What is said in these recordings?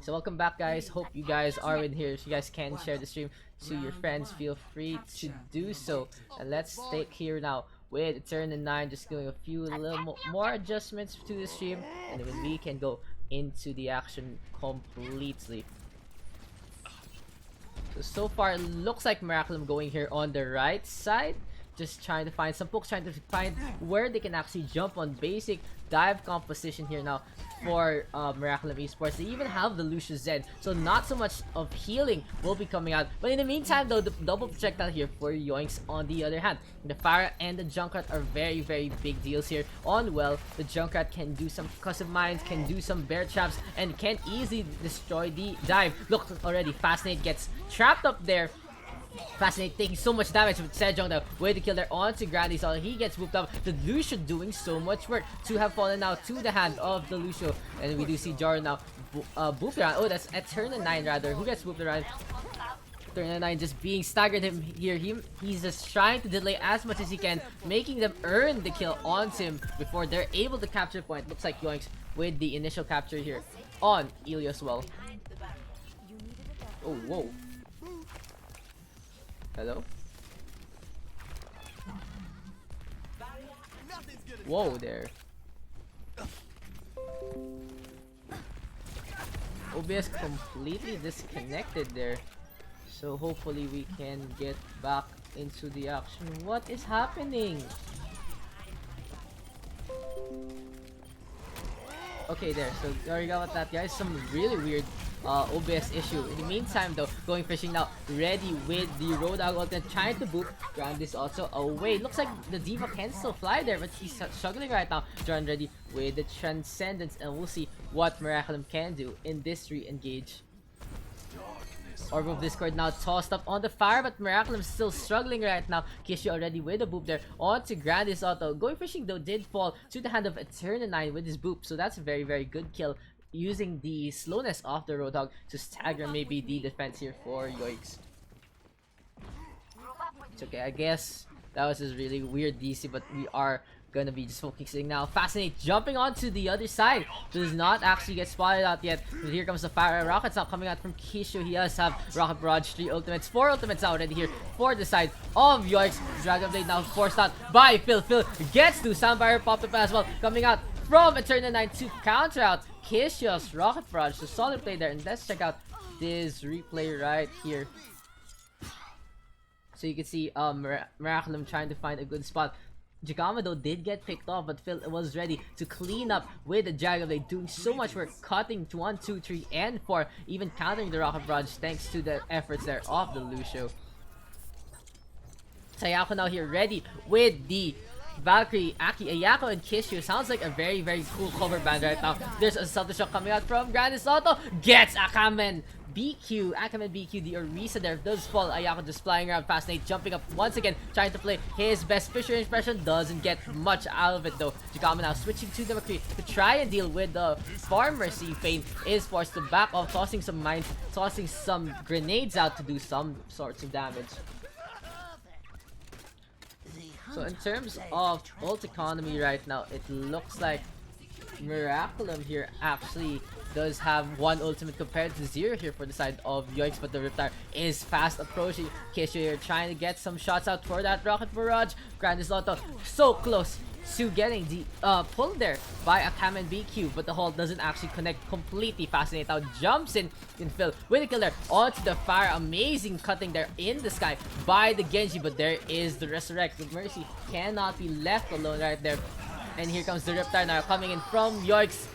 So welcome back, guys. Hope you guys are in here. If you guys can share the stream to your friends, feel free to do so. And let's take here now with turn 9, just doing a few little more adjustments to the stream, and then we can go into the action completely. So far, it looks like Miraculum going here on the right side. Just trying to find some pokes, trying to find where they can actually jump on basic dive composition here now for Miraculum Esports. They even have the Lucius Zen, so not so much of healing will be coming out. But in the meantime, though, the double projectile here for Yoikes on the other hand. The Pharah and the Junkrat are very, very big deals here. On well, the Junkrat can do some custom mines, can do some bear traps, and can easily destroy the dive. Look, already Fascinate gets trapped up there. Fascinate taking so much damage with Sejong, the way to kill there onto Grandy's all. He gets whooped up. The Lucio doing so much work to have fallen now to the hand of the Lucio. And we do see Jar now booped around. Oh, that's at turn 9 rather. Who gets whooped around? Turn 9 just being staggered him here. He's just trying to delay as much as he can, making them earn the kill onto him before they're able to capture point. Looks like Yoinks with the initial capture here on Ilya as well. Oh, whoa. Hello? Whoa there. OBS completely disconnected there. So hopefully we can get back into the action. What is happening? Okay, there. So sorry about that, guys. Some really weird OBS issue. In the meantime, though, going fishing now, ready with the Roadhog ultimate, trying to boot. Ground is also away. Looks like the Diva can still fly there, but he's struggling right now. John ready with the Transcendence, and we'll see what Miraculum can do in this re-engage. Orb of Discord now tossed up on the fire, but Miraculum still struggling right now. Kishi already with a boop there onto Grandis Auto. Going fishing though did fall to the hand of Eterna 9 with his boop, so that's a very, very good kill, using the slowness of the Roadhog to stagger maybe the defense here for Yoikes. It's okay, I guess that was just really weird DC, but we are gonna be just focusing now. Fascinate jumping onto the other side. Does not actually get spotted out yet. But here comes the fire. Rocket's not coming out from Kishu. He does have Rocket Barrage, 3 ultimates, 4 ultimates already here for the side of Yoikes. Dragon Blade now forced out by Phil. Phil gets to Soundfire, popped up as well. Coming out from Eterna 9 to counter out Kishu's Rocket Barrage. So solid play there. And let's check out this replay right here. So you can see Miraculum trying to find a good spot. Jagama though did get picked off, but Phil was ready to clean up with the Dragon Blade, doing so much work, cutting to 1, 2, 3, and 4, even countering the Rocket Barrage thanks to the efforts there of the Lucio. Sayako now here ready with the Valkyrie, Aki, Ayako, and Kishu. Sounds like a very, very cool cover band right now. There's a Salto Shock coming out from Grandis Auto. Gets Akamen BQ. Akamen BQ, the Orisa there does fall. Ayako just flying around, Fascinate jumping up once again, trying to play his best Fisher impression. Doesn't get much out of it though. Jigama now switching to the McCree to try and deal with the Farm Mercy. Fane is forced to back off, tossing some mines, tossing some grenades out to do some sorts of damage. So in terms of ult economy right now, it looks like Miraculum here actually does have 1 ultimate compared to 0 here for the side of Yoikes, but the Riptide is fast approaching. Kishu here trying to get some shots out for that Rocket Barrage. Grandis Auto so close to getting the pull there by a Kamen BQ, but the hold doesn't actually connect completely. Fascinate now jumps in Phil with a killer onto the fire. Amazing cutting there in the sky by the Genji, but there is the Resurrect. The Mercy cannot be left alone right there. And here comes the Riptide now coming in from Yoikes.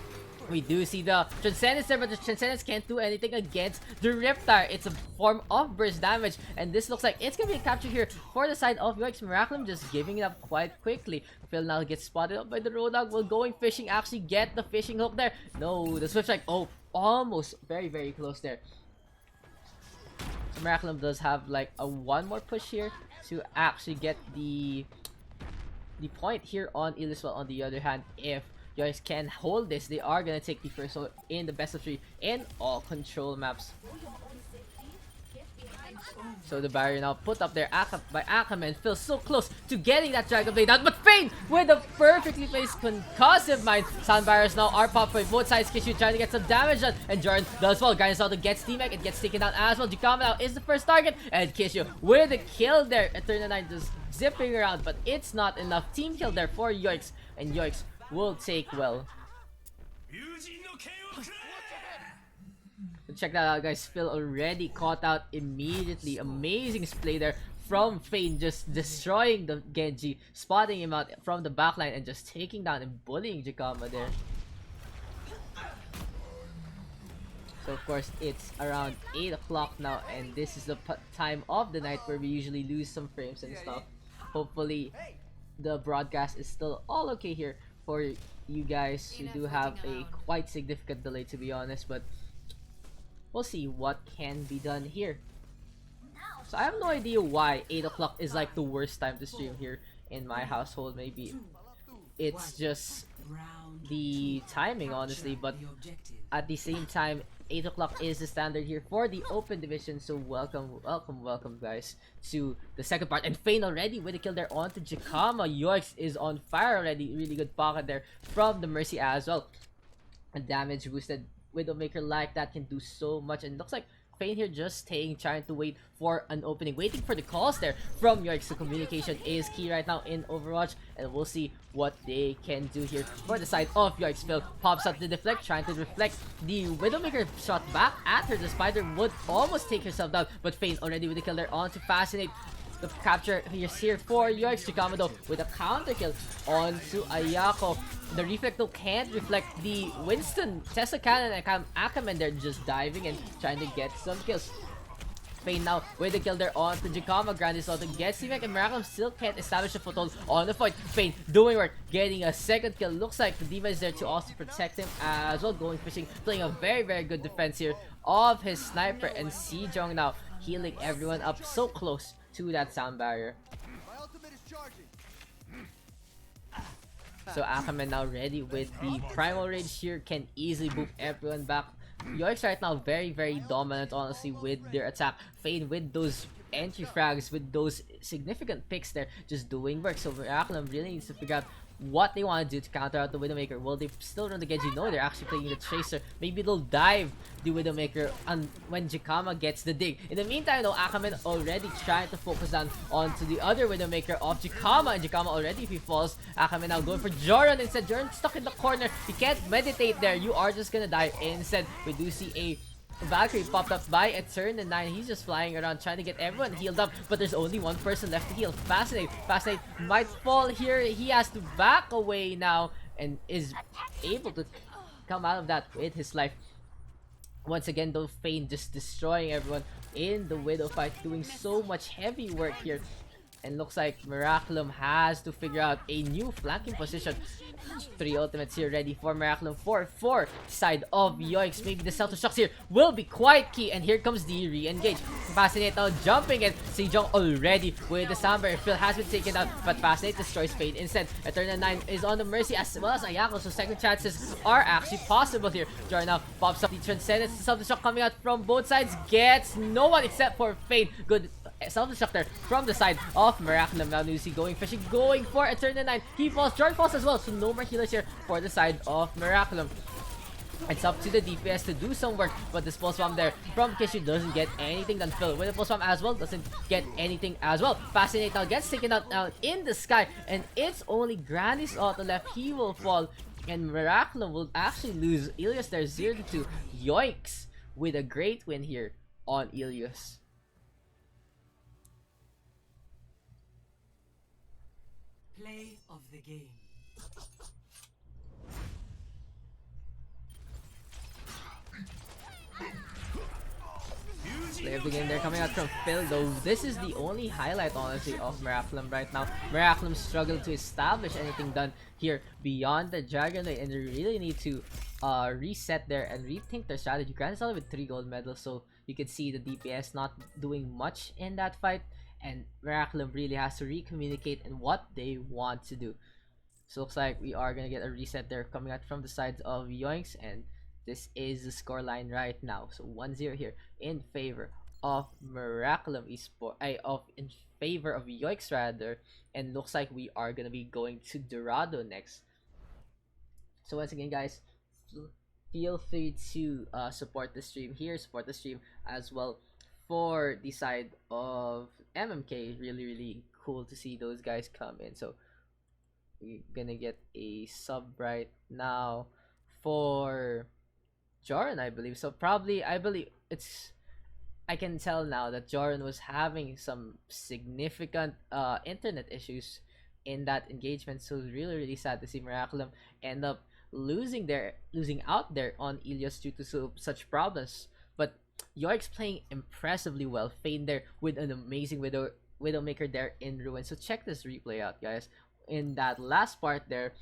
We do see the Transcendence there, but the Transcendence can't do anything against the Riptide. It's a form of burst damage, and this looks like it's gonna be a capture here for the side of Yoikes. Miraculum just giving it up quite quickly. Phil now gets spotted up by the Roadhog. Will going fishing actually get the fishing hook there? No, the Swift Strike. Oh, almost very, very close there. So Miraculum does have like a 1 more push here to actually get the point here on Illuswell. On the other hand, if Yoikes can hold this, they are gonna take the first hold in the best of 3 in all control maps. So the barrier now put up there by Akaman feels so close to getting that Dragon Blade out, but Fane with a perfectly placed concussive mine. Sound barriers now are popped by both sides. Kishu trying to get some damage done, and Jordan does fall. Guardians Auto gets teammate and gets taken down as well. Jikama now is the first target, and Kishu with a kill there. Eternal 9 just zipping around, but it's not enough. Team kill there for Yoikes, and Yoikes will take well. Check that out, guys. Phil already caught out immediately. Amazing display there from Fane, just destroying the Genji, spotting him out from the backline and just taking down and bullying Jikama there. So of course it's around 8 o'clock now, and this is the time of the night where we usually lose some frames and stuff. Hopefully the broadcast is still all okay here for you guys. We do have a quite significant delay, to be honest, but we'll see what can be done here. So I have no idea why 8 o'clock is like the worst time to stream here in my household. Maybe it's just the timing, honestly, but at the same time 8 o'clock is the standard here for the open division. So welcome guys to the second part. And Fane already with a kill there onto Jikama. Yoikes is on fire already. Really good pocket there from the Mercy as well. And damage boosted Widowmaker like that can do so much, and looks like Fane here just staying, trying to wait for an opening, waiting for the calls there from Yoikes. So communication is key right now in Overwatch, and we'll see what they can do here for the side of Yoikes. Phil pops up the deflect, trying to reflect the Widowmaker shot back at her. The Spider would almost take herself down, but Fane already with the kill there on to Fascinate. The capture is here for Yoikes. Jikama though with a counter kill onto Ayako. The reflect though can't reflect the Winston, Tesla Cannon, and Akaman. They're just diving and trying to get some kills. Fane now with the kill there onto Jikama. Grandis Auto gets T-Mac, and Miraculum still can't establish a foothold on the fight. Fane doing work, getting a second kill. Looks like the D.Va is there to also protect him as well. Going fishing, playing a very good defense here of his sniper, and Sejong now healing everyone up so close to that sound barrier. So Akaman now ready with the Primal Rage here, can easily boop everyone back. Yoikes right now very dominant, honestly, with their attack. Fane with those entry frags, with those significant picks there, just doing work. So Miraculum really needs to figure out what they want to do to counter out the Widowmaker. Will they still run the Genji? No, they're actually playing the Tracer. Maybe they'll dive the Widowmaker when Jikama gets the dig. In the meantime though, Akaman already trying to focus down onto the other Widowmaker of Jikama, and Jikama already, if he falls, Akaman now going for Joran instead. Joran stuck in the corner. He can't meditate there. You are just gonna die. Instead, we do see a Valkyrie popped up by Eternal 9. He's just flying around trying to get everyone healed up, but there's only one person left to heal. Fascinate might fall here. He has to back away now and is able to come out of that with his life. Once again though, Fane just destroying everyone in the Widow fight, doing so much heavy work here. And looks like Miraculum has to figure out a new flanking position. 3 ultimates here ready for Miraculum for side of Yoikes. Maybe the self-destructs here will be quite key. And here comes the re-engage. Fascinate now jumping in. Sejong already with the Samber. Phil has been taken out, but Fascinate destroys Fane instead. Eternal 9 is on the Mercy as well as Ayako, so second chances are actually possible here. Jordan now pops up the Transcendence. Self-destruct coming out from both sides. Gets no one except for Fane. Good self-destructor from the side of Miraculum. Now Nusi going fishing, going for Eternal 9. He falls, Jordan falls as well, so no more healers here for the side of Miraculum. It's up to the DPS to do some work, but this pulse bomb there from Kishu doesn't get anything done. Phil with the pulse bomb as well doesn't get anything as well. Fascinate now gets taken out now in the sky, and it's only Granny's auto left. He will fall, and Miraculum will actually lose Ilias there 0-2. Yoikes with a great win here on Ilias. Play of the game. Play of the game, they're coming out from Phil though. This is the only highlight, honestly, of Miraculum right now. Miraculum struggled to establish anything done here beyond the Dragon Blade, and they really need to reset there and rethink their strategy. Granted, it's with 3 gold medals, so you can see the DPS not doing much in that fight, and Miraculum really has to recommunicate in what they want to do. So looks like we are gonna get a reset there coming out from the sides of Yoinks, and this is the scoreline right now. So 1-0 here in favor of Miraculum esport, of in favor of Yoikes rather, and looks like we are gonna be going to Dorado next. So once again, guys, feel free to support the stream here, support the stream as well for the side of MMK. Really, really cool to see those guys come in. So we're gonna get a sub right now for Joran, I believe. So probably, I believe it's. I can tell now that Joran was having some significant internet issues in that engagement. So it's really, really sad to see Miraculum end up losing out there on Ilios due to such problems. But Yoikes playing impressively well. Fane there with an amazing Widowmaker there in Ruin. So check this replay out, guys. In that last part there,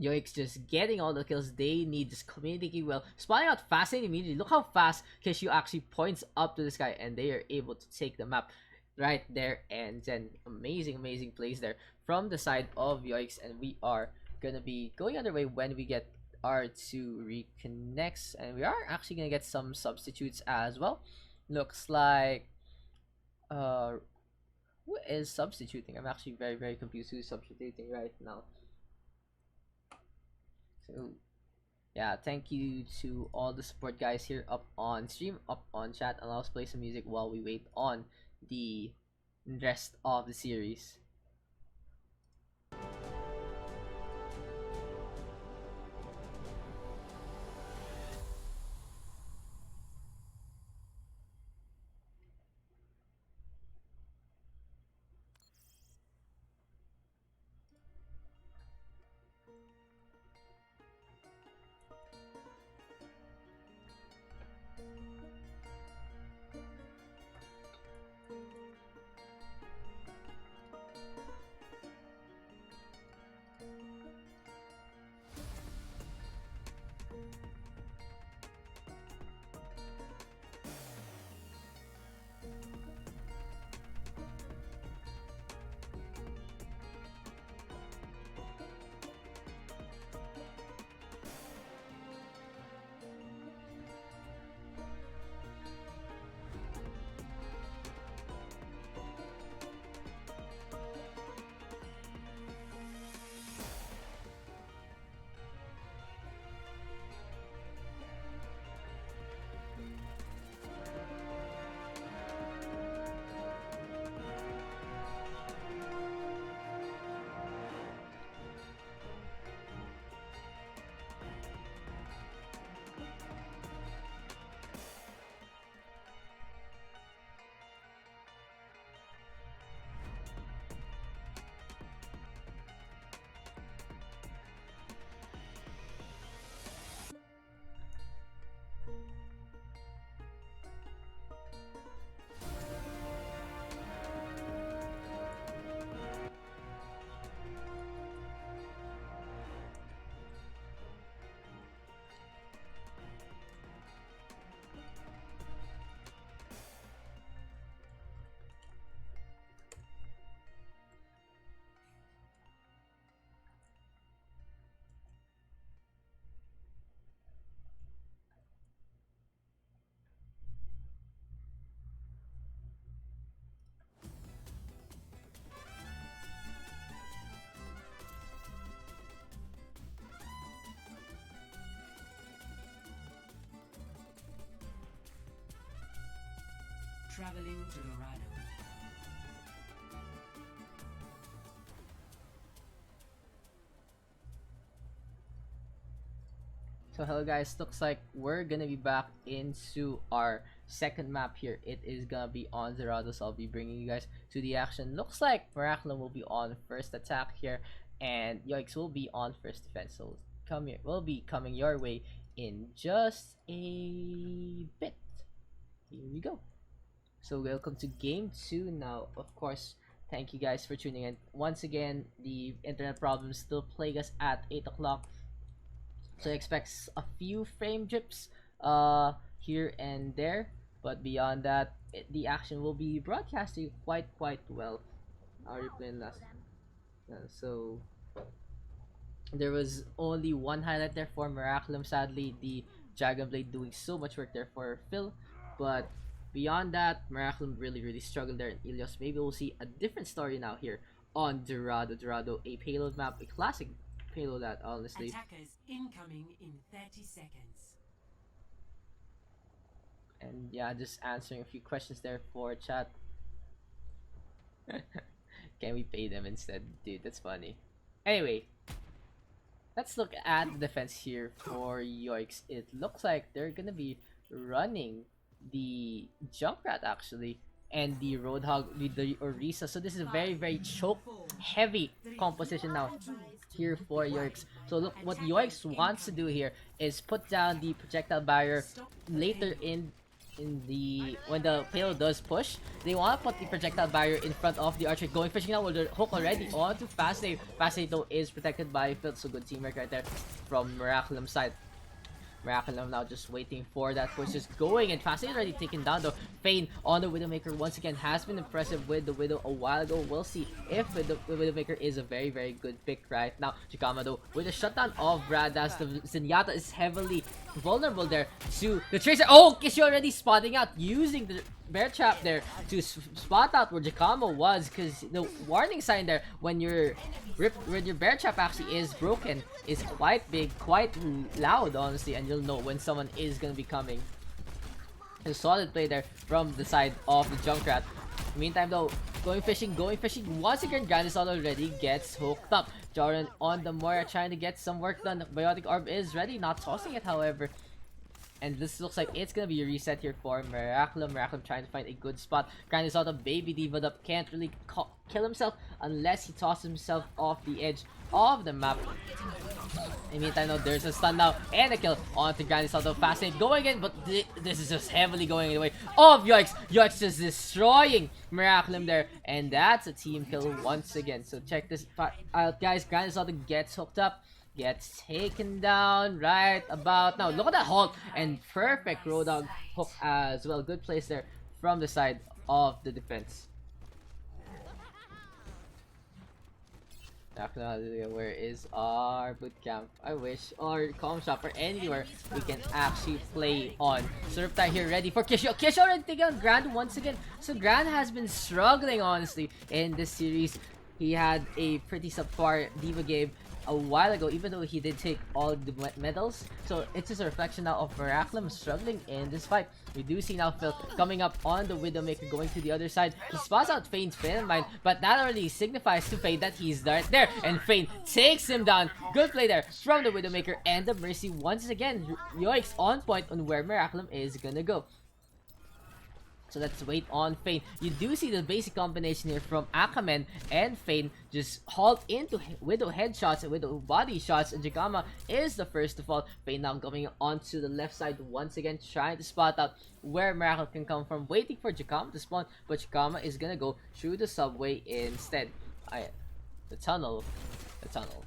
Yoikes just getting all the kills they need, just communicating well, spotting out fast and immediately. Look how fast Kishu actually points up to this guy, and they are able to take the map right there. And then amazing plays there from the side of Yoikes, and we are gonna be going underway when we get R2 reconnects, and we are actually gonna get some substitutes as well. Looks like who is substituting? I'm actually very confused who's substituting right now. So yeah, thank you to all the support guys here up on stream, up on chat, and I'll play some music while we wait on the rest of the series. Traveling to Dorado. So hello guys, looks like we're gonna be back into our second map here. It is gonna be on Dorado, so I'll be bringing you guys to the action. Looks like Miraculum will be on first attack here, and Yoikes will be on first defense. So come here, will be coming your way in just a bit. Here we go. So welcome to game 2 now. Of course, thank you guys for tuning in. Once again, the internet problems still plague us at 8 o'clock. So expect a few frame drips here and there. But beyond that, the action will be broadcasting quite well. Are you playing last? So there was only one highlight there for Miraculum. Sadly, the Dragon Blade doing so much work there for Phil. But Beyond that, Miraculum really struggled there in Ilios. Maybe we'll see a different story now here on Dorado. Dorado, a payload map, a classic payload that honestly. Attackers incoming in 30 seconds. And yeah, just answering a few questions there for chat. Can we pay them instead? Dude, that's funny. Anyway, let's look at the defense here for Yoikes. It looks like they're gonna be running the Junkrat actually and the Roadhog with the Orisa. So this is a very choke heavy composition now here for Yoikes. So look, what Yoikes wants to do here is put down the projectile barrier later in the when the payload does push. They want to put the projectile barrier in front of the archer. Going fishing now with the hook already onto Fascinator. Fascinator though is protected by Filth, so good teamwork right there from Miraculum side. Miraculum now just waiting for that push, just going, and Fascinator already taken down though. Fane on the Widowmaker once again has been impressive with the Widow a while ago. We'll see if the Widowmaker is a very good pick right now. Chikama though with the shutdown of Bradas, the Zenyatta is heavily vulnerable there to the Tracer. Oh, Kishi already spotting out using the bear trap there to spot out where Jakamo was, because the warning sign there when your bear trap actually is broken is quite big, quite loud honestly, and you'll know when someone is gonna be coming. A solid play there from the side of the Junkrat. Meantime though, going fishing once again. Grandison already gets hooked up. Joran on the Moira trying to get some work done. Biotic Orb is ready, not tossing it however. And this looks like it's gonna be a reset here for Miraculum. Miraculum trying to find a good spot. Grindis out baby diva up, can't really kill himself unless he tosses himself off the edge of the map. In the meantime, though, there's a stun now and a kill onto Grindis out. Fascinating going in, but this is just heavily going in the way of Yoikes. Yoikes just destroying Miraculum there, and that's a team kill once again. So check this out, guys. Grindis out gets hooked up, gets taken down right about now. Look at that halt and perfect Roadhog hook as well. Good place there from the side of the defense. Where is our bootcamp? I wish, or comm shop, or anywhere we can actually play on. Surftai here ready for Kish. Kish already taking on Grand once again. So Grand has been struggling honestly in this series. He had a pretty subpar Diva game a while ago, even though he did take all the medals. So it's just a reflection now of Miraculum struggling in this fight. We do see now Phil coming up on the Widowmaker, going to the other side. He spots out Fane's Mine, but that already signifies to Fane that he's right there, and Fane takes him down. Good play there from the Widowmaker and the Mercy once again. Yoikes on point on where Miraculum is gonna go. So let's wait on Fane. You do see the basic combination here from Akamen and Fane just halt into Widow headshots and Widow body shots, and Jagama is the first to fall. Fane now going onto the left side once again, trying to spot out where Miracle can come from, waiting for Jagama to spawn, but Jagama is gonna go through the subway instead. The tunnel,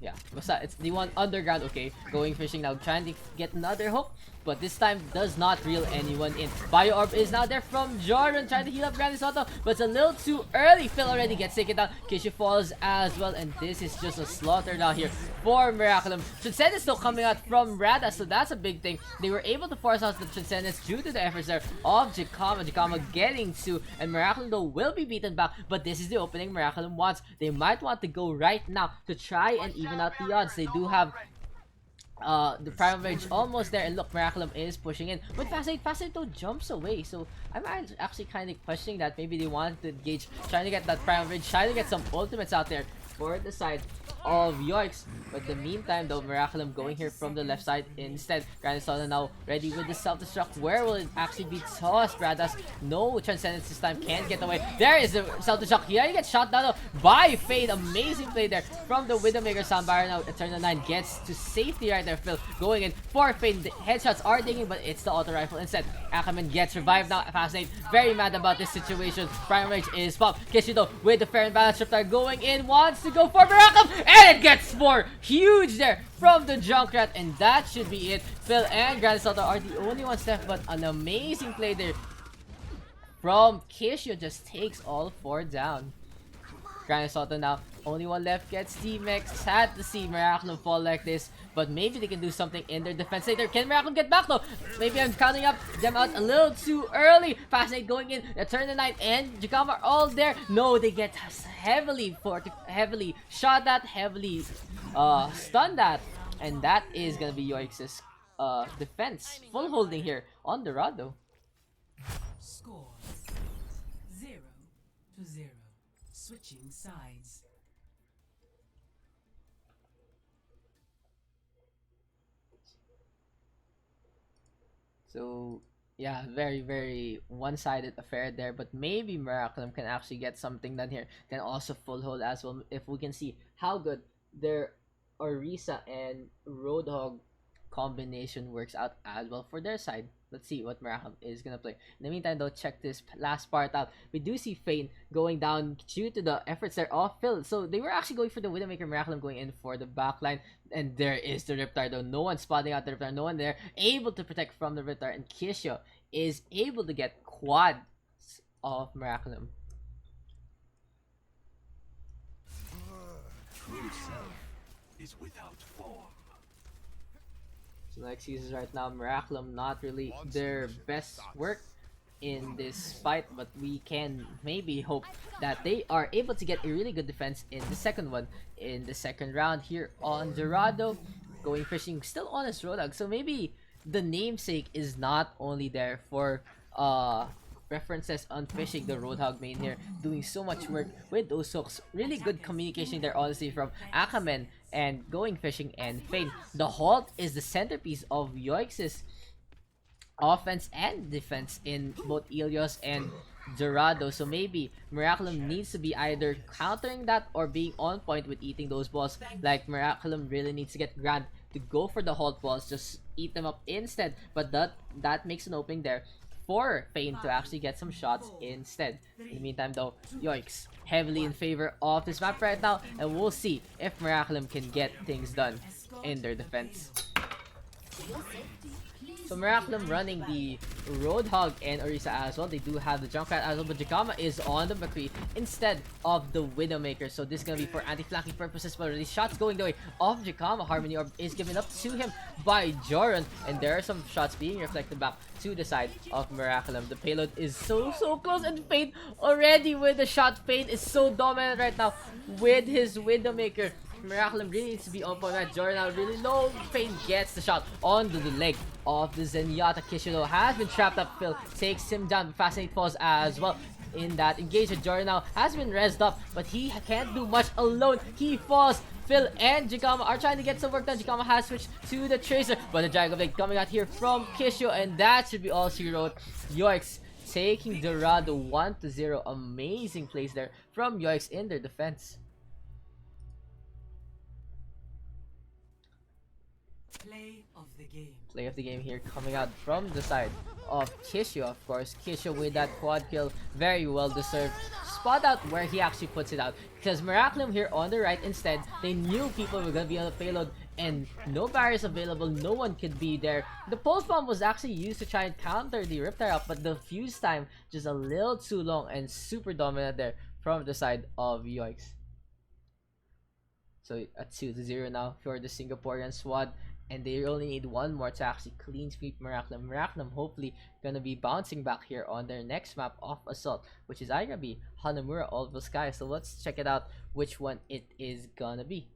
yeah. It's the one underground, okay. Going fishing now, trying to get another hook, but this time does not reel anyone in. Bio Orb is now there from Jordan, trying to heal up Grandis Auto, but it's a little too early. Phil already gets taken down. Kishu falls as well, and this is just a slaughter down here for Miraculum. Transcendence still coming out from Rada, so that's a big thing. They were able to force out the Transcendence due to the efforts there of Jakama. Jakama getting to, and Miraculum though will be beaten back, but this is the opening Miraculum wants. They might want to go right now to try and even out the odds. They do have the Prime Rage almost there, and look, Miraculum is pushing in, but Fascinate though jumps away. So I'm actually kind of questioning that maybe they wanted to engage, trying to get that Prime Rage, trying to get some ultimates out there for the side of Yoikes. But in the meantime though, Miraculum going here from the left side instead. Grandison now ready with the self-destruct. Where will it actually be tossed? Bradas, no Transcendence this time, can't get away. There is the self-destruct. He already gets shot down though by Fade. Amazing play there from the Widowmaker. Soundbar now, Eternal 9 gets to safety right there. Phil going in for Fade. The headshots are digging, but it's the auto rifle instead. Akaman gets revived now. Fascinate very mad about this situation. Prime Rage is popped. Kishido with the fair and balanced Riptide going in, wants to go for Miraculum, and it gets more huge there from the Junkrat, and that should be it. Phil and Grandisota are the only ones left, but an amazing play there from Kishio just takes all four down. Grandisota now Only one left gets T-Mex. Sad to see Miraculum fall like this, but maybe they can do something in their defense later. Can Miraculum get back though? Maybe I'm counting up them out a little too early. Fascinate going in. Turn the Knight and Jakama are all there. No, they get heavily shot at, heavily stunned at, and that is gonna be Yoikes' defense. Full holding here on Dorado. Scores 0-0. Switching sides. So yeah, very one-sided affair there, but maybe Miraculum can actually get something done here. Can also full hold as well if we can see how good their Orisa and Roadhog combination works out as well for their side. Let's see what Miraculum is gonna play. In the meantime, though, check this last part out. We do see Fane going down due to the efforts there of Phil. So they were actually going for the Widowmaker. Miraculum going in for the backline. And there is the Riptide, though. No one spotting out the Riptide. No one there able to protect from the Riptide. And Kisho is able to get quads of Miraculum. True self is without form. So next uses right now, Miraculum not really their best work in this fight, but we can maybe hope that they are able to get a really good defense in the second one, in the second round here on Dorado. Going fishing still on his Roadhog, so maybe the namesake is not only there for references on fishing. The Roadhog main here doing so much work with those hooks. Really good communication there, honestly, from Akamen and going fishing and Fane. The halt is the centerpiece of Yoikes' offense and defense in both Ilios and Dorado. So maybe Miraculum needs to be either countering that or being on point with eating those balls. Like Miraculum really needs to get Grand to go for the halt balls, just eat them up instead. But that makes an opening there for Fane to actually get some shots instead. In the meantime, though, Yoikes heavily in favor of this map right now, and we'll see if Miraculum can get things done in their defense. So Miraculum running the Roadhog and Orisa as well. They do have the Junkrat as well, but Jakama is on the McCree instead of the Widowmaker. So this is going to be for anti-flanking purposes, but already shots going the way of Jakama. Harmony Orb is given up to him by Joran, and there are some shots being reflected back to the side of Miraculum. The payload is so close, and Fane already with the shot. Fane is so dominant right now with his Widowmaker. Miraculum really needs to be on point. Right, Jordan now really low. Fane gets the shot onto the leg of the Zenyatta. Kishido has been trapped up. Phil takes him down. Fascinate falls as well in that engagement. Jordan now has been rezzed up, but he can't do much alone. He falls. Phil and Jakama are trying to get some work done. Jakama has switched to the Tracer, but the Dragon Blade coming out here from Kisho, and that should be all she wrote. Yoikes taking Dorado 1-0. Amazing plays there from Yoikes in their defense. Play of the game here coming out from the side of Kisho, of course. Kisho with that quad kill, very well deserved. Spot out where he actually puts it out, because Miraculum here on the right instead, they knew people were gonna be on the payload and no barriers available, no one could be there. The pulse bomb was actually used to try and counter the Riptide up, but the fuse time just a little too long and super dominant there from the side of Yoikes. So at 2-0 now for the Singaporean squad, and they only need one more to actually clean sweep Miraculum. Miraculum hopefully gonna be bouncing back here on their next map of Assault, which is either gonna be Hanamura or the Sky. So let's check it out which one it is gonna be.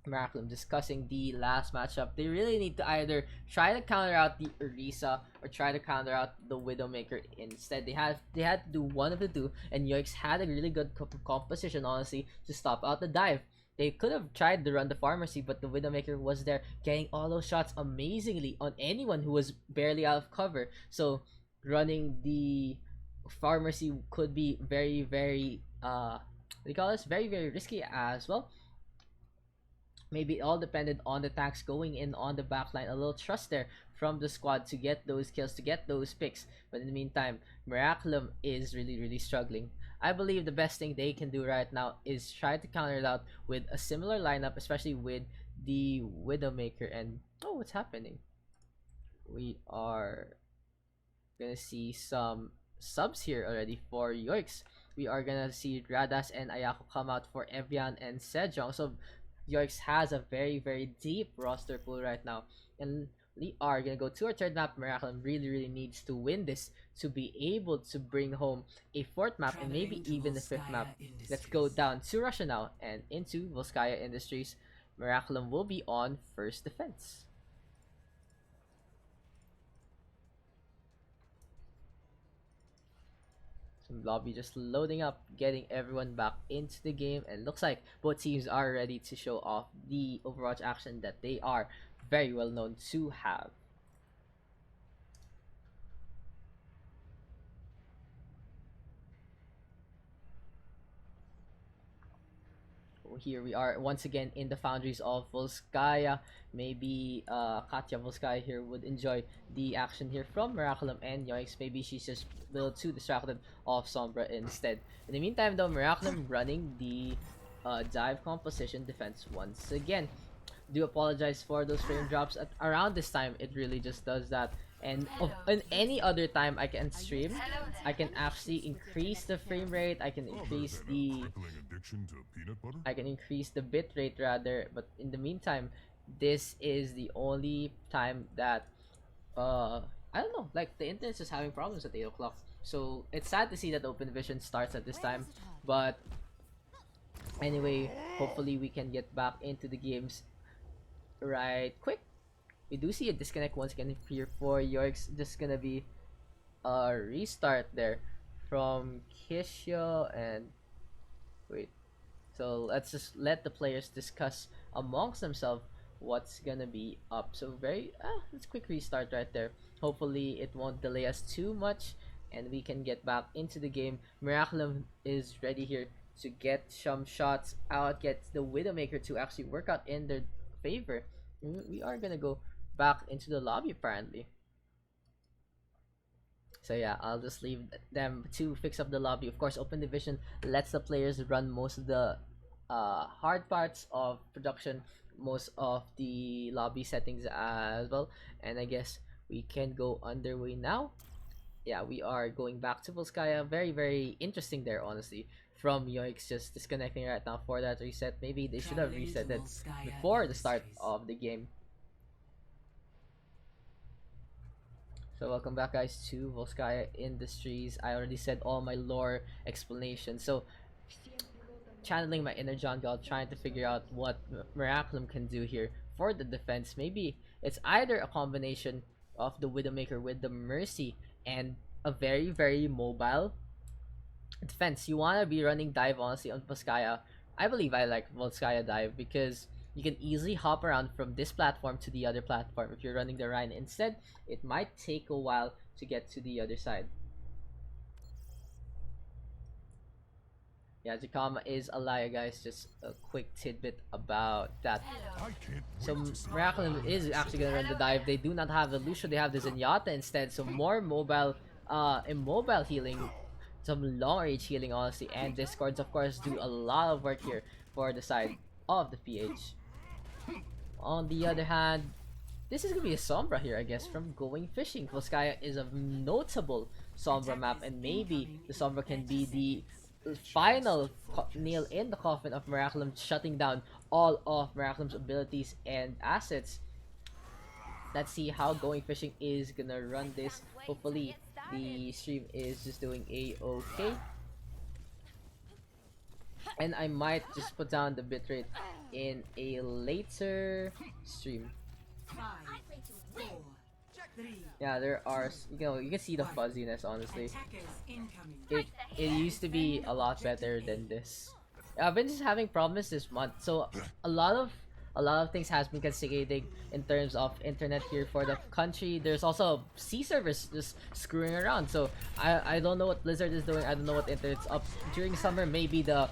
Miraculum discussing the last matchup. They really need to either try to counter out the Orisa or try to counter out the Widowmaker instead. They had to do one of the two, and Yoikes had a really good composition, honestly, to stop out the dive. They could have tried to run the Pharmacy, but the Widowmaker was there getting all those shots amazingly on anyone who was barely out of cover. So running the Pharmacy could be very very risky as well. Maybe it all depended on the tanks going in on the backline. A little trust there from the squad to get those kills, to get those picks. But in the meantime, Miraculum is really struggling. I believe the best thing they can do right now is try to counter it out with a similar lineup, especially with the Widowmaker. And oh, what's happening? We are gonna see some subs here already for Yoikes. we are gonna see Radas and Ayako come out for Evian and Sejong. So Yoikes has a very deep roster pool right now, and we are gonna go to our third map. Miraculum really needs to win this to be able to bring home a fourth map and maybe even a fifth map. Let's go down to Russia now and into Volskaya Industries. Miraculum will be on first defense. Some lobby just loading up, getting everyone back into the game, and looks like both teams are ready to show off the Overwatch action that they are very well known to have. Here we are once again in the foundries of Volskaya. Maybe Katya Volskaya here would enjoy the action here from Miraculum and Yoikes. Maybe she's just a little too distracted off Sombra instead. In the meantime though, Miraculum running the dive composition defense once again. Do apologize for those frame drops. At around this time it really just does that, and in any other time I can stream, I can actually increase the frame rate, I can increase the bit rate rather, but in the meantime this is the only time that I don't know, like the internet's just having problems at 8 o'clock. So it's sad to see that Open Vision starts at this time, but anyway, hopefully we can get back into the games right quick. We do see a disconnect once again here for Yoikes. Just gonna be a restart there from Kishio and wait. So let's just let the players discuss amongst themselves what's gonna be up. So let's quick restart right there. Hopefully it won't delay us too much and we can get back into the game. Miraculum is ready here to get some shots out, get the Widowmaker to actually work out in their favor. We are gonna go back into the lobby apparently. So yeah, I'll just leave them to fix up the lobby. Of course, Open Division lets the players run most of the hard parts of production, most of the lobby settings as well. And I guess we can go underway now. Yeah, we are going back to Volskaya. Very interesting there, honestly, from Yoikes just disconnecting right now for that reset. Maybe they should have reset it before the start of the game. So welcome back guys to Volskaya Industries. I already said all my lore explanation. So channeling my inner John God, trying to figure out what Miraculum can do here for the defense. Maybe it's either a combination of the Widowmaker with the Mercy and a very mobile defense. You want to be running dive honestly on Volskaya. I believe I like Volskaya dive because you can easily hop around from this platform to the other platform. If you're running the Rhine instead, it might take a while to get to the other side. Yeah, Jakama is a liar, guys. Just a quick tidbit about that. So Miraculum is actually gonna run the dive. They do not have the Lucio, they have the Zenyatta instead. So more mobile, immobile healing, some long range healing honestly, and Discords of course do a lot of work here for the side of the PH. On the other hand, this is gonna be a Sombra here, I guess, from Going Fishing. Volskaya is a notable Sombra map, and maybe the Sombra can be the final nail in the coffin of Miraculum, shutting down all of Miraculum's abilities and assets. Let's see how Going Fishing is gonna run this. Hopefully the stream is just doing a-okay. And I might just put down the bitrate in a later stream. 5, 4, 3. Yeah, there are, you can see the fuzziness honestly. Attackers incoming. It used to be a lot better than this. I've been just having problems this month, so a lot of things has been cascading in terms of internet here for the country. There's also C servers just screwing around, so I don't know what Blizzard is doing. I don't know what internet's up during summer. Maybe the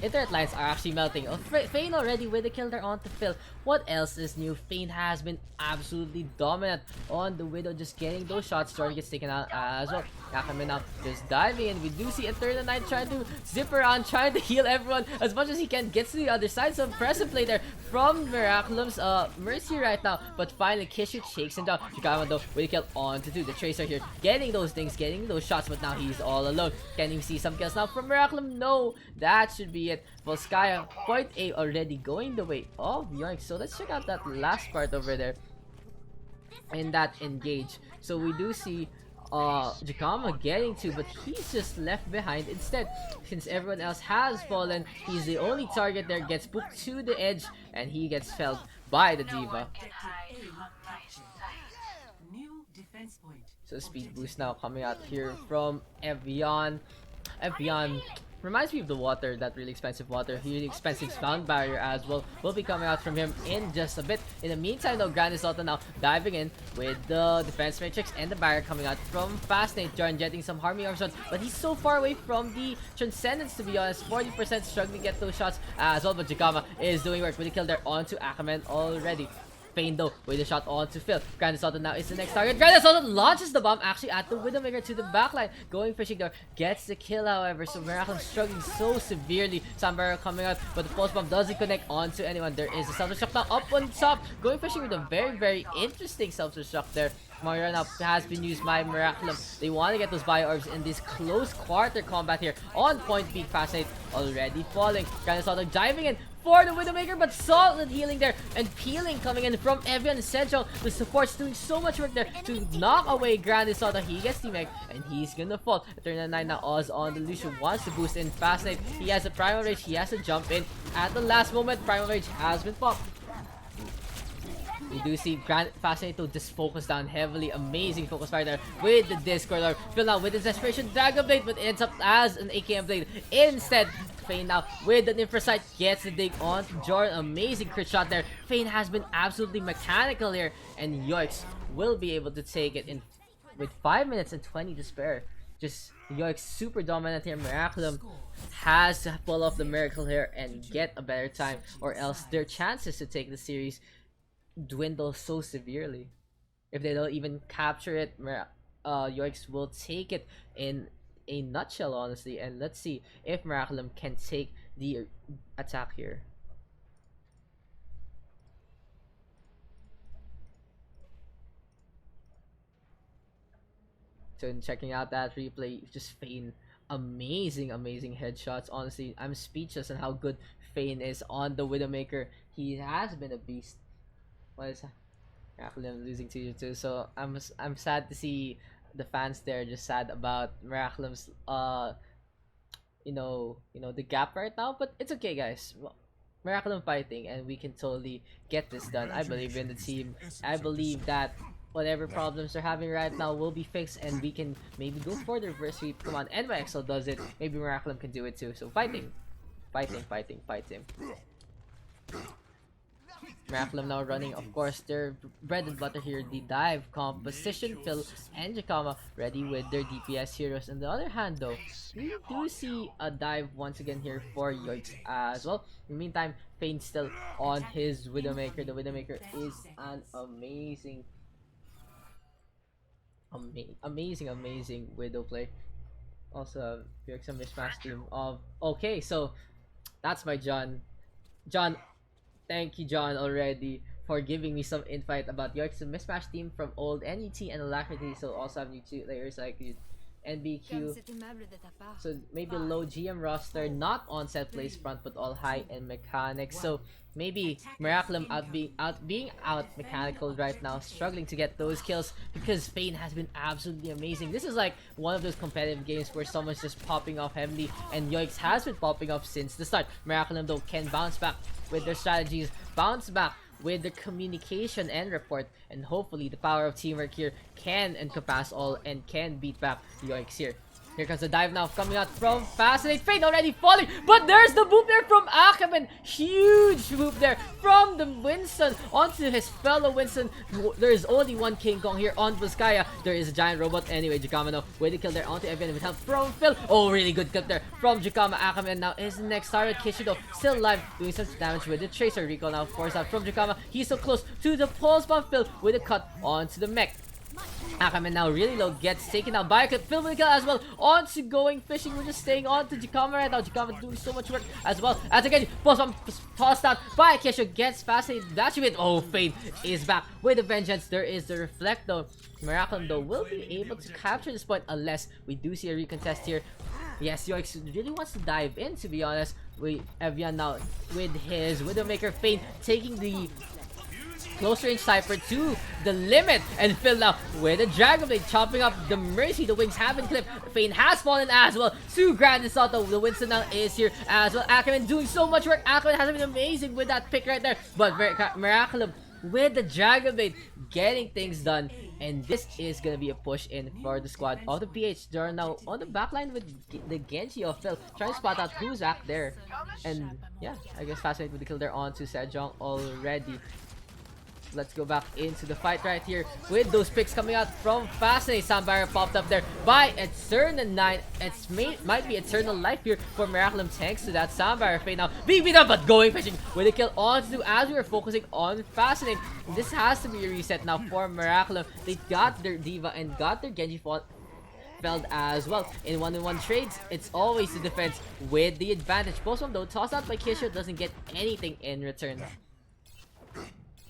internet lines are actually melting. Oh, Fane already with the kill there onto Phil. What else is new? Fane has been absolutely dominant on the Widow, just getting those shots. Jordan gets taken out as well. Yakamin now just diving in. We do see Eternal Knight trying to zip around, trying to heal everyone as much as he can. Gets to the other side. Some impressive play there from Miraculum's Mercy right now. But finally, Kishu shakes him down. Chikama though with a kill on to 2. The Tracer here getting those things, getting those shots, but now he's all alone. Can we see some kills now from Miraculum? No, that should be it. Volskaya, point A already going the way of Yoikes. So let's check out that last part over there in that engage. So we do see Jakama getting to, but he's just left behind instead. Since everyone else has fallen, he's the only target there, gets booked to the edge, and he gets felled by the Diva. New defense point. So speed boost now coming out here from Evian. Evian reminds me of the water, that really expensive water. Really expensive sound barrier as well will be coming out from him in just a bit. In the meantime though, Grandisota now diving in with the defense matrix and the barrier coming out from Fascinate. Jordan getting some harming arm shots, but he's so far away from the Transcendence, to be honest. 40% struggling to get those shots as well, but Jakama is doing work with the kill there onto Akamen already. Fane though with a shot on to Phil. Grandisota now is the next target. Grandisota launches the bomb actually at the Widowmaker to the backline. Going fishing there. Gets the kill however. So Miraculum struggling so severely. Sambaro coming out, but the pulse bomb doesn't connect onto anyone. There is a self-destruct now up on top. Going fishing with a very interesting self-destruct there. Moira now has been used by Miraculum. They want to get those bio orbs in this close quarter combat here. On point being Fascinate already falling. Grandisota diving in for the Widowmaker, but solid healing there, and peeling coming in from Evian Essential. The support's doing so much work there to knock away Grandisota. He gets teammate and he's gonna fall. Eternal Knight now Oz on the Lucian, wants to boost in Fascinate. He has a Primal Rage, he has to jump in at the last moment. Primal Rage has been popped. We do see Fascinate to just focus down heavily. Amazing focus fire there with the Discord Orb. Phil now with his Desperation Dragon Blade, but ends up as an AKM Blade instead. Fane now with an Infrasight gets the dig on Jordan. Amazing crit shot there. Fane has been absolutely mechanical here, and Yoikes will be able to take it in with 5 minutes and 20 to spare. Just Yoikes super dominant here. Miraculum has to pull off the miracle here and get a better time, or else their chances to take the series dwindle so severely. If they don't even capture it, Yoikes will take it in a nutshell, honestly. And let's see if Miraculum can take the attack here. So in checking out that replay, just Fane, amazing headshots. Honestly, I'm speechless on how good Fane is on the Widowmaker. He has been a beast. What is Miraculum losing 2-2? So I'm sad to see the fans there just sad about Miraculum's the gap right now, but it's okay guys. Well, Miraculum fighting and we can totally get this done. I believe in the team. I believe that whatever problems they're having right now will be fixed and we can maybe go for the reverse sweep. Come on, NYXL does it, maybe Miraculum can do it too. So fighting. Miraculum now running, of course, their bread and butter here, the dive composition. Phil and Jakama ready with their DPS heroes. On the other hand though, we do see a dive once again here for Yoikes as well. In the meantime, Fane's still on his Widowmaker. The Widowmaker is an amazing Widow play. Also, Yoikes a mismatch team of... Okay, so that's my John. Thank you, John, already for giving me some insight about Yoikes, a mismatch team from old NUT and Alacrity. So also have new players like NBQ. So maybe low GM roster, not on set plays front, but all high end mechanics. So maybe Miraculum being out mechanical right now, struggling to get those kills because Fane has been absolutely amazing. This is like one of those competitive games where someone's just popping off heavily, and Yoikes has been popping off since the start. Miraculum though can bounce back with their strategies, bounce back with the communication and report, and hopefully the power of teamwork here can encompass all and can beat back Yoikes here. Here comes the dive now coming out from Fascinate. Fade already falling, but there's the boop there from Akaman. Huge boop there from the Winston onto his fellow Winston. There is only one King Kong here on Vizcaya. There is a giant robot anyway. Jakamano with the kill there onto Evian with help from Phil. Oh, really good clip there from Jakama. Akaman now is the next target. Kishido still alive, doing some damage with the Tracer. Recall now forced out from Jakama. He's so close to the pulse bomb. Phil with a cut onto the mech. Akaman now really low, gets taken out by a clip. Phil with a kill as well. On to going fishing. We're just staying on to Jakama right now. Jakama doing so much work as well. As again, post bomb tossed out by Kesho, gets fascinated. That's it. Oh, Fade is back with a vengeance. There is the reflect though. Miraculum though will be able to capture this point unless we do see a recontest here. Yes, Yoikes really wants to dive in, to be honest. Evian now with his Widowmaker. Fade taking the close range Cypher to the limit, and Phil now with a Dragon Blade chopping up the Mercy. The wings have been clipped. Fane has fallen as well to Grand Assault. The Winston now is here as well. Akaman doing so much work. Akaman has been amazing with that pick right there, but Miraculum with the Dragon Blade getting things done. And this is gonna be a push in for the squad of the PH. They are now on the backline with the Genji of Phil, trying to spot out who's back there. And yeah, I guess Fascinate with the kill there on to Sejong already. Let's go back into the fight right here with those picks coming out from Fascinate. Soundbarrier popped up there by Eternal 9. Might be Eternal Life here for Miraculum thanks to that Soundbarrier. Fade now being beat up, but going fishing with a kill on to as we were focusing on Fascinate. This has to be a reset now for Miraculum. They got their Diva and got their Genji felled as well. In 1-on-1 trades, it's always the defense with the advantage. Post one though, tossed out by Kisho, doesn't get anything in return.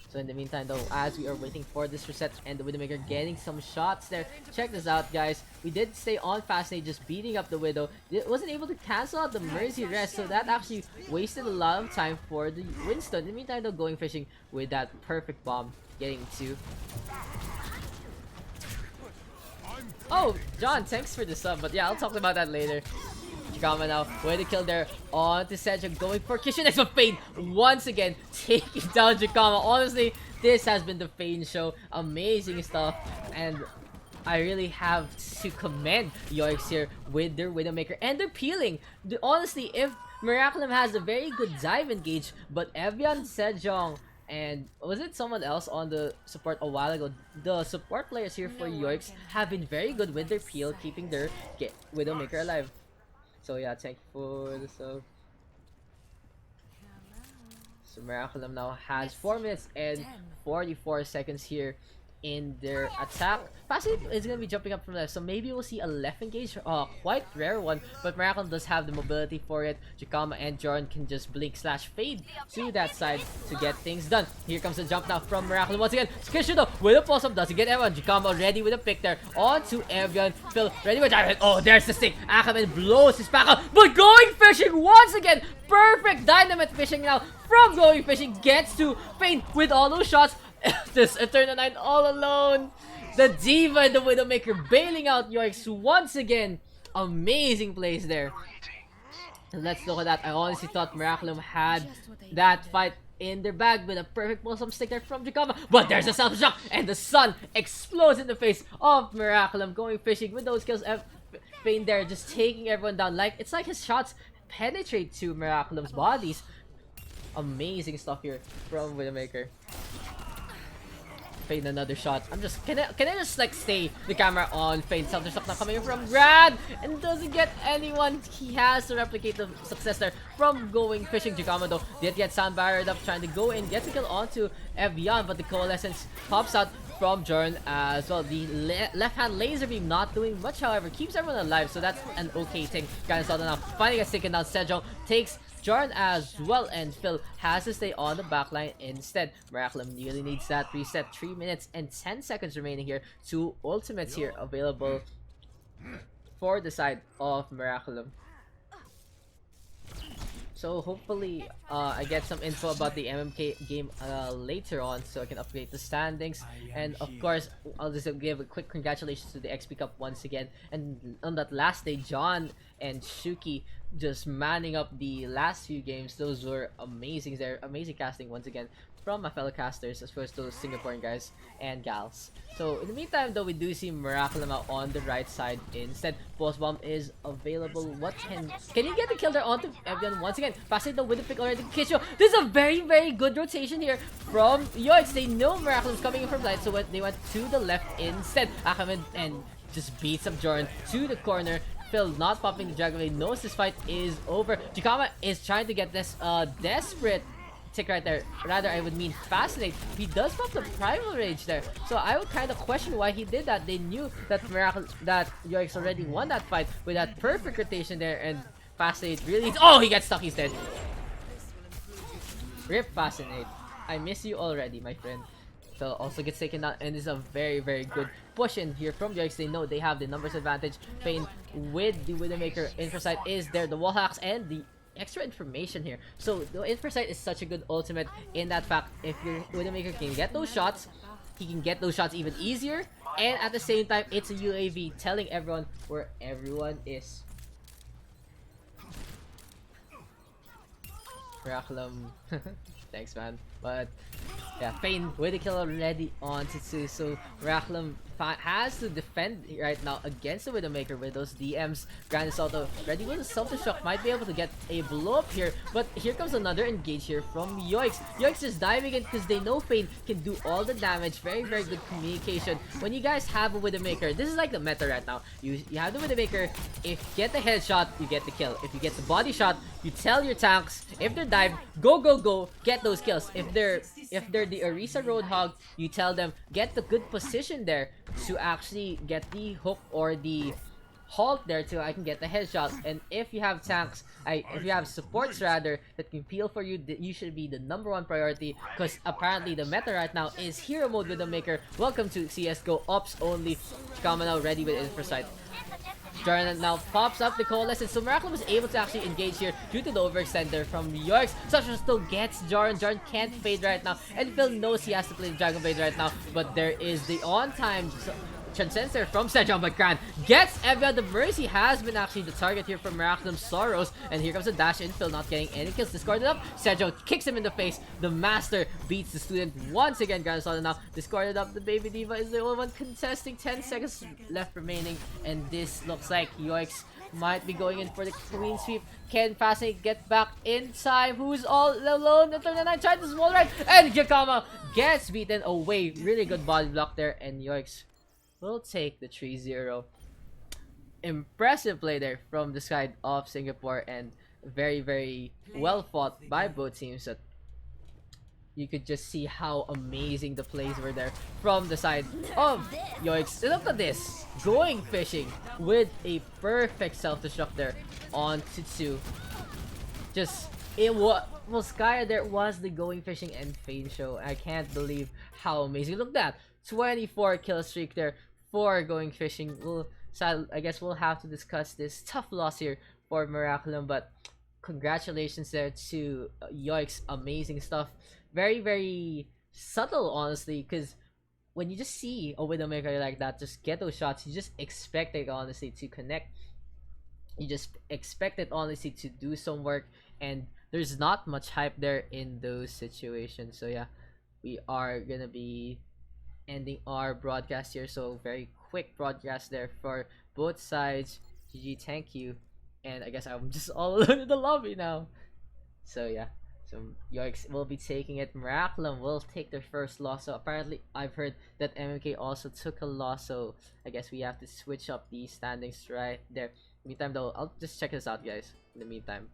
So in the meantime though, as we are waiting for this reset and the Widowmaker getting some shots there, check this out guys. We did stay on Fascinate, just beating up the Widow. It wasn't able to cancel out the Mercy rest, so that actually wasted a lot of time for the Winston. In the meantime though, going fishing with that perfect bomb, getting to... Oh, John, thanks for the sub, but yeah, I'll talk about that later. Jakama now with the kill there on to Sejong, going for Kishin. Next one, Fane once again taking down Jakama. Honestly, this has been the Fane show. Amazing stuff, and I really have to commend Yoikes here with their Widowmaker and their peeling. Honestly, if Miraculum has a very good dive engage, but Evian, Sejong, and was it someone else on the support a while ago? The support players here for Yoikes have been very good with their peel, keeping their Widowmaker alive. So yeah, thank you for the sub. So Miraculum now has 4 minutes and 44 seconds here in their attack. Fascinate is going to be jumping up from left, so maybe we'll see a left engage, quite rare one, but Miraculum does have the mobility for it. Jakama and Jordan can just blink slash fade to that side to get things done. Here comes the jump now from Miraculum once again. Kishido with a pulse up, doesn't get everyone. Jakama already with a pick there on to Evian. Phil ready with dive. Oh, there's the stick. Akaman blows his back out, but going fishing once again. Perfect dynamite fishing now from going fishing, gets to Fane with all those shots. This Eternal 9 all alone. The Diva and the Widowmaker bailing out Yoikes once again. Amazing plays there. And let's look at that. I honestly thought Miraculum had that fight in their bag with a perfect pulse stick there from Jakama. But there's a self-shock and the sun explodes in the face of Miraculum. Going fishing with those kills. Fane there just taking everyone down. It's like his shots penetrate to Miraculum's bodies. Amazing stuff here from Widowmaker. Fade another shot. Can I just like stay the camera on Fade? Self-destruct now coming from Brad and doesn't get anyone. He has to replicate the success there from going fishing. Jakama though did get sound barriered up, trying to go in, gets a kill onto Evian, but the coalescence pops out from Jordan as well. The left hand laser beam not doing much, however, keeps everyone alive, so that's an okay thing. Guys, now finally gets taken down. Sejong takes Jordan as well, and Phil has to stay on the backline instead. Miraculum really needs that reset. 3 minutes and 10 seconds remaining here. 2 ultimates here available for the side of Miraculum. So hopefully I get some info about the MMK game later on, so I can update the standings. And of course, I'll just give a quick congratulations to the XP Cup once again. And on that last day, John and Shuki just manning up the last few games. Those were amazing. They're amazing casting once again. from my fellow casters as well as those Singaporean guys and gals. So in the meantime though, we do see Miraculum out on the right side instead. Pulse Bomb is available. What can he get the kill there onto Evian once again? Passing the Widow pick already. Kisho. This is a very good rotation here from Yoikes. They know Miraculum's coming in from light, so they went to the left instead. Ahmed and just beats up Jordan to the corner. Phil not popping the Dragon Blade, knows this fight is over. Jikama is trying to get this desperate tick right there. Rather, I would mean Fascinate. He does pop the Primal Rage there. So I would kind of question why he did that. They knew that Yoikes already won that fight with that perfect rotation there, and Fascinate really... Oh, he gets stuck, he's dead. Rip Fascinate. I miss you already, my friend. So also gets taken down, and this is a very good push in here from Yoikes. They know they have the numbers advantage. Pain with the Widowmaker. Infrasight is there. The wall hacks and the extra information here. So the Infrasight is such a good ultimate in that fact, if your Widowmaker can get those shots, he can get those shots even easier, and at the same time it's a UAV telling everyone where everyone is. Miraculum. Thanks, man. But yeah, Pain with the kill already on Tetsu, so Miraculum has to defend right now against the Widowmaker with those DMs. Grand Assault ready with a self-destruct, might be able to get a blow up here, but here comes another engage here from Yoikes. Yoikes is diving in because they know Pain can do all the damage. Very good communication. When you guys have a Widowmaker, this is like the meta right now. You have the Widowmaker, if you get the headshot, you get the kill. If you get the body shot, you tell your tanks, if they're dive, go, get those kills. If they're the Orisa Roadhog, you tell them, get the good position there to actually get the hook or the halt there till I can get the headshot. And if you have tanks, if you have supports rather that can peel for you, you should be the #1 priority, because apparently the meta right now is hero mode with the Maker. Welcome to CSGO Ops only. Coming out ready with Infrasight. Jordan now pops up the Coalescence, so Miraculum was able to actually engage here due to the overextender from Yoikes. Sasha still gets Jordan. Jordan can't fade right now, and Phil knows he has to play the Dragon Blade right now, but there is the on-time Transcensor from Sejong, but Gran gets Evia. The Mercy has been actually the target here from Miraculum Sorrows, and here comes a dash in. Phil not getting any kills, discarded up. Sejong kicks him in the face. The Master beats the Student once again. Gran now discarded up. The Baby Diva is the only one contesting. 10 seconds left remaining, and this looks like Yoikes might be going in for the Queen Sweep. Can Fascinate get back in time? Who's all alone? The 39 tried this wall right, and Jakama gets beaten away. Really good body block there, and Yoikes will take the 3-0. Impressive play there from the side of Singapore, and very well fought by both teams. That you could just see how amazing the plays were there from the side of Yoikes. Look at this, going fishing with a perfect self-destruct there on Tetsu. Just it was Skya. There was the going fishing and fade show. I can't believe how amazing. Look at that, 24 kill streak there for going fishing. I guess we'll have to discuss this tough loss here for Miraculum, but congratulations there to Yoikes. Amazing stuff. Very subtle, honestly, because when you just see a Widowmaker like that just get those shots, you just expect it honestly to connect. You just expect it honestly to do some work, and there's not much hype there in those situations. So yeah, we are gonna be ending our broadcast here, so very quick broadcast there for both sides. GG, thank you, and I guess I'm just all alone in the lobby now. So yeah, so Yoikes will be taking it. Miraculum will take their first loss. So apparently I've heard that MMK also took a loss, so I guess we have to switch up the standings right there. Meantime though, I'll just check this out, guys. In the meantime,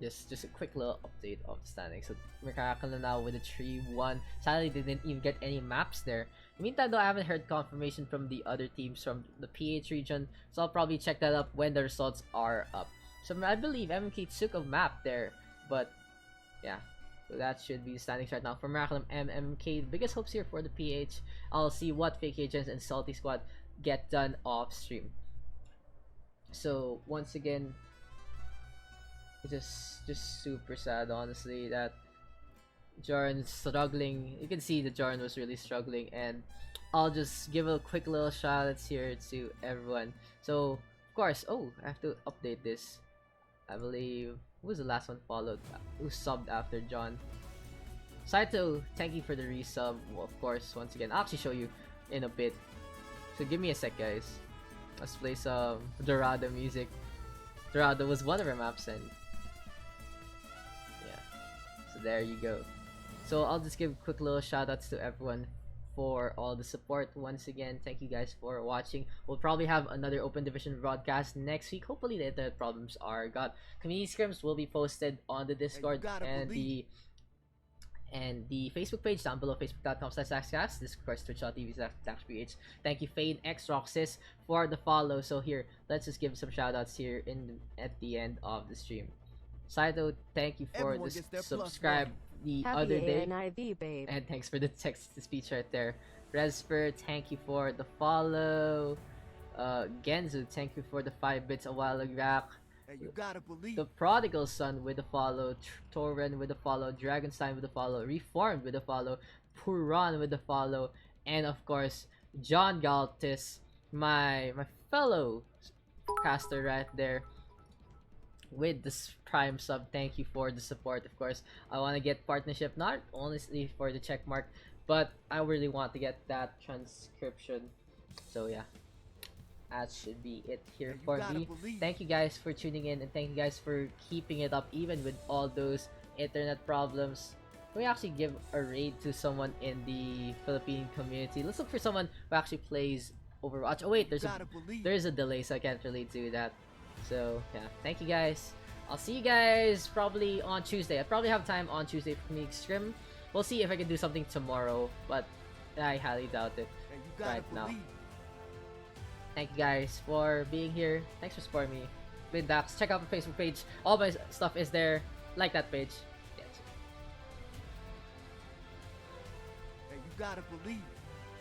just a quick little update of the standings. So Miraculum now with a 3-1. Sadly, they didn't even get any maps there. In the meantime though, I haven't heard confirmation from the other teams from the PH region, so I'll probably check that up when the results are up. So I believe MMK took a map there, but yeah, so that should be the standings right now for Miraculum and MMK. The biggest hopes here for the PH. I'll see what Fake Agents and Salty Squad get done off stream. So once again, just super sad, honestly, that Jarn's struggling. You can see that Jarn was really struggling, and I'll just give a quick little shout outs here to everyone. So of course, I have to update this. I believe Who was the last one followed? Who subbed after John? Saito, thank you for the resub. Well, of course, once again, I'll actually show you in a bit. So give me a sec, guys. Let's play some Dorado music. Dorado was one of our maps, and yeah. So there you go. So I'll just give quick little shoutouts to everyone for all the support. Once again, thank you guys for watching. We'll probably have another Open Division broadcast next week. Hopefully the internet problems are gone. Community scrims will be posted on the Discord and the Facebook page down below, facebook.com/daxcast. This is of course twitch.tv/daxph. Thank you Fade X Roxas for the follow. So here, let's just give some shoutouts here at the end of the stream. Saito, thank you for the subscribe the Happy other day. ANIV, babe. And thanks for the text to speech right there. Resper, thank you for the follow. Genzu, thank you for the 5 bits a while back. And you gotta believe The Prodigal Son with the follow. Toren with the follow. Dragonstein with the follow. Reformed with the follow. Puran with the follow. And of course, John Galtis, my fellow caster right there, with this Prime sub. Thank you for the support. Of course, I want to get partnership, not honestly for the check mark, but I really want to get that transcription. So yeah, that should be it here for me. Thank you guys for tuning in, and thank you guys for keeping it up even with all those internet problems. Can we actually give a raid to someone in the Philippine community? Let's look for someone who actually plays Overwatch. Oh wait, there's a delay, so I can't really do that. So yeah, thank you guys. I'll see you guys probably on Tuesday. I probably have time on Tuesday for community scrim. We'll see if I can do something tomorrow, but I highly doubt it right now. Thank you guys for being here. Thanks for supporting me. With Daks, check out the Facebook page. All my stuff is there. Like that page. Yes. and you gotta believe